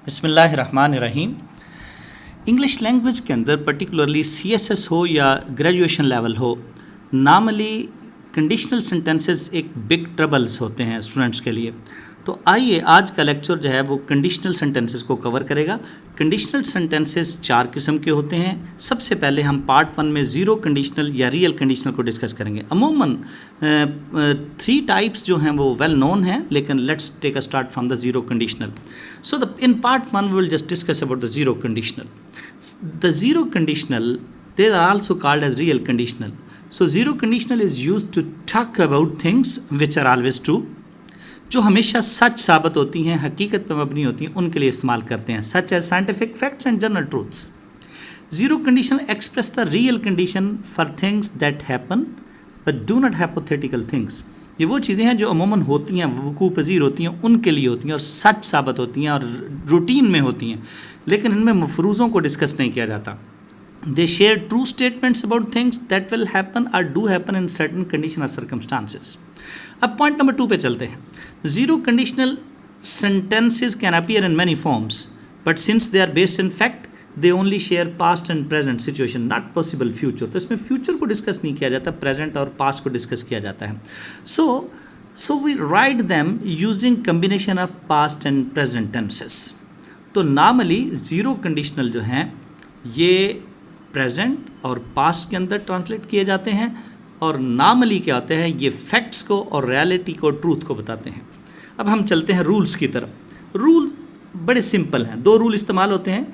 बिस्मिल्लाहिर्रहमानिर्रहीम। English language के अंदर पर्टिकुलरली CSS हो या ग्रेजुएशन लेवल हो, नॉर्मली कंडीशनल सेंटेंसेस एक बिग ट्रबल्स होते हैं स्टूडेंट्स के लिए। तो आइए आज का लेक्चर जो है वो कंडीशनल सेंटेंसेस को कवर करेगा। कंडीशनल सेंटेंसेस 4 किस्म के होते हैं। सबसे पहले हम पार्ट 1 में ज़ीरो कंडीशनल या रियल कंडीशनल को डिस्कस करेंगे। अमूमन 3 टाइप्स जो हैं वो वेल नोन हैं, लेकिन let's take a start from the zero conditional. So in part 1 we will just discuss about the zero conditional. The zero conditional they are also called as real conditional. So zero conditional is used to talk about things which are always true. जो हमेशा सच साबित होती हैं, हकीकत पर मबनी होती हैं, उनके लिए इस्तेमाल करते हैं, such as scientific facts and general truths. Zero conditional express the real condition for things that happen but do not hypothetical things. ये वो चीज़ें हैं जो अमूमन होती हैं, वकूअ पज़ीर होती हैं, उनके लिए होती हैं और सच साबित होती हैं और रूटीन में होती हैं, लेकिन इनमें मफरूज़ों को डिस्कस नहीं किया जाता। They share true statements about things that will happen or do happen in certain condition or circumstances. अब पॉइंट नंबर 2 पे चलते हैं। Zero conditional sentences can appear in many forms, but since they are based in fact, they only share past and present situation, not possible future. तो इसमें future को discuss नहीं किया जाता, प्रेजेंट और पास्ट को डिस्कस किया जाता है। So we write them using combination of past and present tenses. तो नॉर्मली ज़ीरो कंडीशनल जो हैं ये प्रेजेंट और पास्ट के अंदर ट्रांसलेट किए जाते हैं, और नॉर्मली क्या होते हैं, ये फैक्ट्स को और रियलिटी को, ट्रूथ को बताते हैं। अब हम चलते हैं रूल्स की तरफ। रूल बड़े सिंपल हैं, 2 रूल इस्तेमाल होते हैं।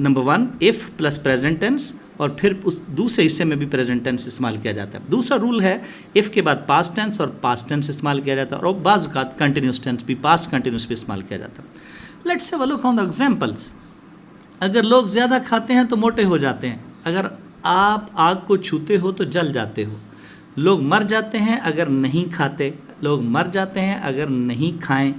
Number 1 if plus present tense, और फिर उस दूसरे हिस्से में भी प्रेजेंट टेंस इस्तेमाल किया जाता है। दूसरा रूल है इफ़ के बाद पास्ट टेंस और पास्ट टेंस इस्तेमाल किया जाता है, और बाज़ औक़ात कंटिन्यूस टेंस भी, पास्ट कंटिन्यूस भी इस्तेमाल किया जाता है। Let's have a look on the examples. अगर लोग ज़्यादा खाते हैं तो मोटे हो जाते हैं। अगर आप आग को छूते हो तो जल जाते हो। लोग मर जाते हैं अगर नहीं खाते। लोग मर जाते हैं अगर नहीं खाएं।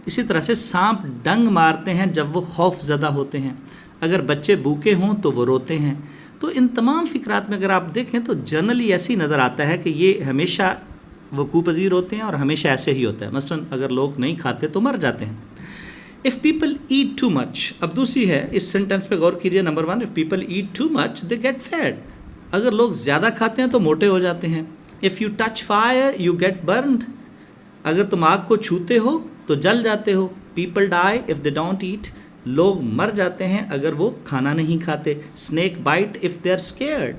इसी तरह से सांप डंग मारते हैं जब वो खौफ ज़दा होते हैं। अगर बच्चे भूखे हों तो वो रोते हैं। तो इन तमाम फ़िक्रात में अगर आप देखें तो जनरली ऐसे ही नज़र आता है कि ये हमेशा वकूअ पज़ीर होते हैं और हमेशा ऐसे ही होता है। मसलन अगर लोग नहीं खाते तो मर जाते हैं। If people eat too much, अब दूसरी है, इस सेंटेंस पे गौर कीजिए। Number 1 if people eat too much they get fat. अगर लोग ज़्यादा खाते हैं तो मोटे हो जाते हैं। If you touch fire you get burned. अगर तुम आग को छूते हो तो जल जाते हो। People die if they don't eat. लोग मर जाते हैं अगर वो खाना नहीं खाते। Snake bite if they are scared.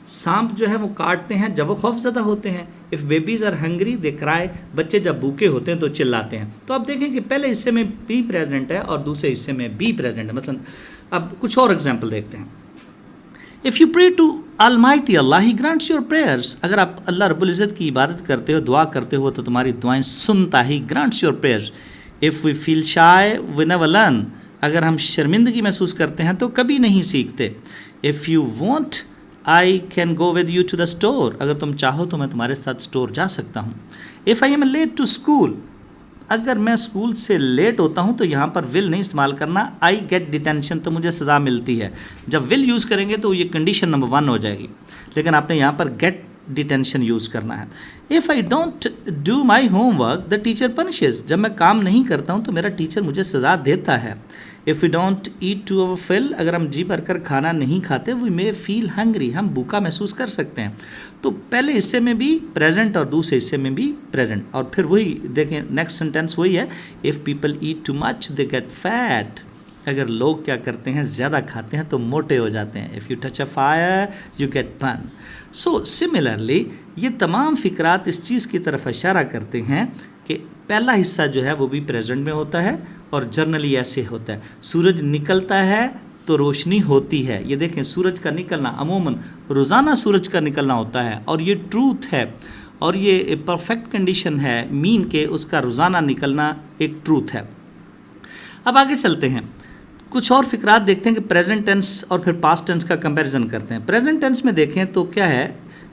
सांप जो है वो काटते हैं जब वो खौफज़दा होते हैं। If babies are hungry they cry. बच्चे जब भूखे होते हैं तो चिल्लाते हैं। तो आप देखें कि पहले हिस्से में बी प्रेजेंट है और दूसरे हिस्से में बी प्रेजेंट है। मसलन अब कुछ और एग्जांपल देखते हैं। If you pray to almighty Allah he grants your prayers. अगर आप अल्लाह रब्बुल इज़्ज़त की इबादत करते हो, दुआ करते हो, तो तुम्हारी दुआएं सुनता ही, grants your prayers. If we feel shy we never learn. अगर हम शर्मिंदगी महसूस करते हैं तो कभी नहीं सीखते। If you want I can go with you to the store. अगर तुम चाहो तो मैं तुम्हारे साथ स्टोर जा सकता हूँ। If I am late to school. अगर मैं स्कूल से लेट होता हूँ तो यहाँ पर विल नहीं इस्तेमाल करना। आई गेट डिटेंशन, तो मुझे सज़ा मिलती है। जब विल यूज़ करेंगे तो ये कंडीशन नंबर 1 हो जाएगी, लेकिन आपने यहाँ पर गेट डिटेंशन यूज़ करना है। If I don't do my homework the teacher punishes. जब मैं काम नहीं करता हूँ तो मेरा टीचर मुझे सज़ा देता है। If we don't eat to our fill. अगर हम जी भर कर खाना नहीं खाते, वी मे फील हंग्री। हम भूखा महसूस कर सकते हैं। तो पहले हिस्से में भी प्रेजेंट और दूसरे हिस्से में भी प्रेजेंट, और फिर वही देखें, नेक्स्ट सेंटेंस वही है। If people eat too much they get fat. अगर लोग क्या करते हैं, ज़्यादा खाते हैं तो मोटे हो जाते हैं। If you touch a fire you get burn. So similarly ये तमाम फ़िक्रात इस चीज़ की तरफ इशारा करते हैं कि पहला हिस्सा जो है वो भी प्रेजेंट में होता है, और जर्नली ऐसे होता है। सूरज निकलता है तो रोशनी होती है। ये देखें, सूरज का निकलना अमूमन रोज़ाना सूरज का निकलना होता है, और ये ट्रूथ है, और ये परफेक्ट कंडीशन है मीन के उसका रोज़ाना निकलना एक ट्रूथ है। अब आगे चलते हैं, कुछ और फ़िक्रात देखते हैं कि प्रेजेंट टेंस और फिर पास्ट टेंस का कंपैरिजन करते हैं। प्रेजेंट टेंस में देखें तो क्या है,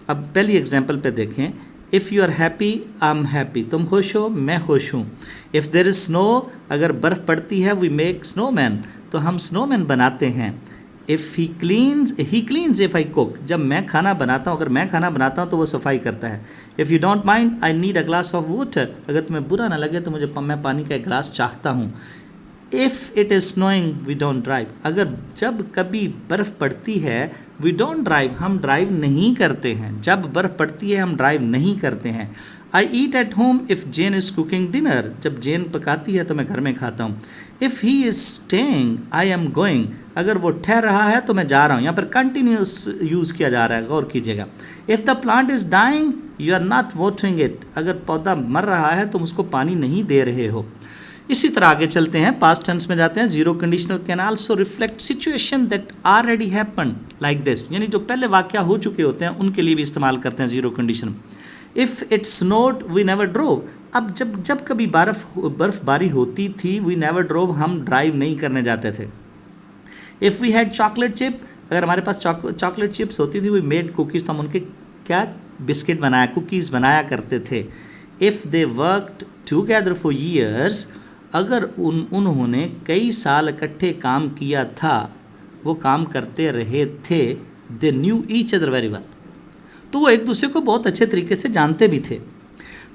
अब पहली एग्जांपल पे देखें। If you are happy I am happy. तुम खुश हो, मैं खुश हूँ। If there is snow. अगर बर्फ़ पड़ती है, वी मेक स्नोमैन। तो हम स्नोमैन बनाते हैं। If he cleans if I cook. जब मैं खाना बनाता हूँ, अगर मैं खाना बनाता हूँ तो वो सफाई करता है। If you don't mind I need a glass of water. अगर तुम्हें बुरा ना लगे तो मैं पानी का एक गिलास चाहता हूँ। If it is snowing we don't drive, अगर जब कभी बर्फ़ पड़ती है वी डोंट ड्राइव, हम ड्राइव नहीं करते हैं, जब बर्फ़ पड़ती है हम ड्राइव नहीं करते हैं। I eat at home if Jane is cooking dinner, जब जेन पकाती है तो मैं घर में खाता हूँ। If he is staying I am going, अगर वो ठहर रहा है तो मैं जा रहा हूँ। यहाँ पर कंटिन्यूस यूज़ किया जा रहा है, गौर कीजिएगा। If the plant is dying you are not watering it, अगर पौधा मर रहा है तुम उसको पानी नहीं दे रहे हो। इसी तरह आगे चलते हैं, पास्ट टेंस में जाते हैं। Zero conditional can also reflect situation that already happened like this, यानी जो पहले वाक़या हो चुके होते हैं उनके लिए भी इस्तेमाल करते हैं zero condition. If it snowed we never drove, अब जब कभी बर्फ़बारी होती थी वी नेवर ड्रोव, हम ड्राइव नहीं करने जाते थे। If we had chocolate chip, अगर हमारे पास चॉकलेट चिप्स होती थी वी मेड कुकीज़, तो हम उनके क्या बिस्किट बनाया, कुकीज़ बनाया करते थे। If they worked together for years, अगर उन्होंने कई साल इकट्ठे काम किया था, वो काम करते रहे थे। They knew each other very well, तो वो एक दूसरे को बहुत अच्छे तरीके से जानते भी थे।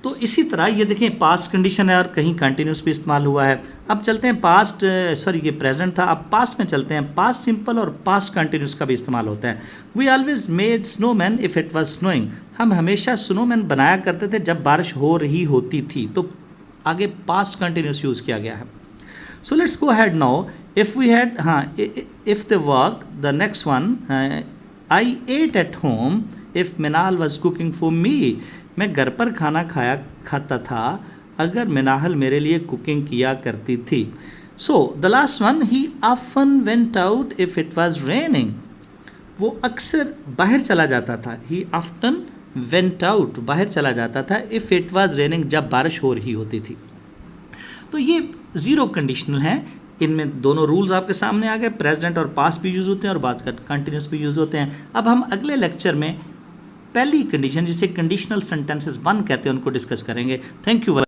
तो इसी तरह ये देखें पास्ट कंडीशन है और कहीं कंटिन्यूस भी इस्तेमाल हुआ है। अब चलते हैं पास्ट, सॉरी ये प्रेजेंट था, अब पास्ट में चलते हैं। पास्ट सिंपल और पास्ट कंटिन्यूस का भी इस्तेमाल होता है। We always made snowman if it was snowing, हम हमेशा स्नोमैन बनाया करते थे जब बारिश हो रही होती थी, तो आगे पास्ट कंटिन्यूस यूज़ किया गया है। So let's go had now, if we had, हाँ if the work, the next one, I ate at home if Minal was cooking for me, मैं घर पर खाना खाता था अगर मिनाहल मेरे लिए कुकिंग किया करती थी। So the last one, he often went out if it was raining, वो अक्सर बाहर चला जाता था। ही ऑफ्टन वेंट आउट, बाहर चला जाता था, इफ़ इट वाज रेनिंग, जब बारिश हो रही होती थी। तो ये ज़ीरो कंडीशनल हैं, इनमें दोनों रूल्स आपके सामने आ गए, प्रेजेंट और पास्ट भी यूज़ होते हैं और बाद का कंटिन्यूस भी यूज़ होते हैं। अब हम अगले लेक्चर में पहली कंडीशन जिसे कंडीशनल सेंटेंसेस 1 कहते हैं उनको डिस्कस करेंगे। Thank you.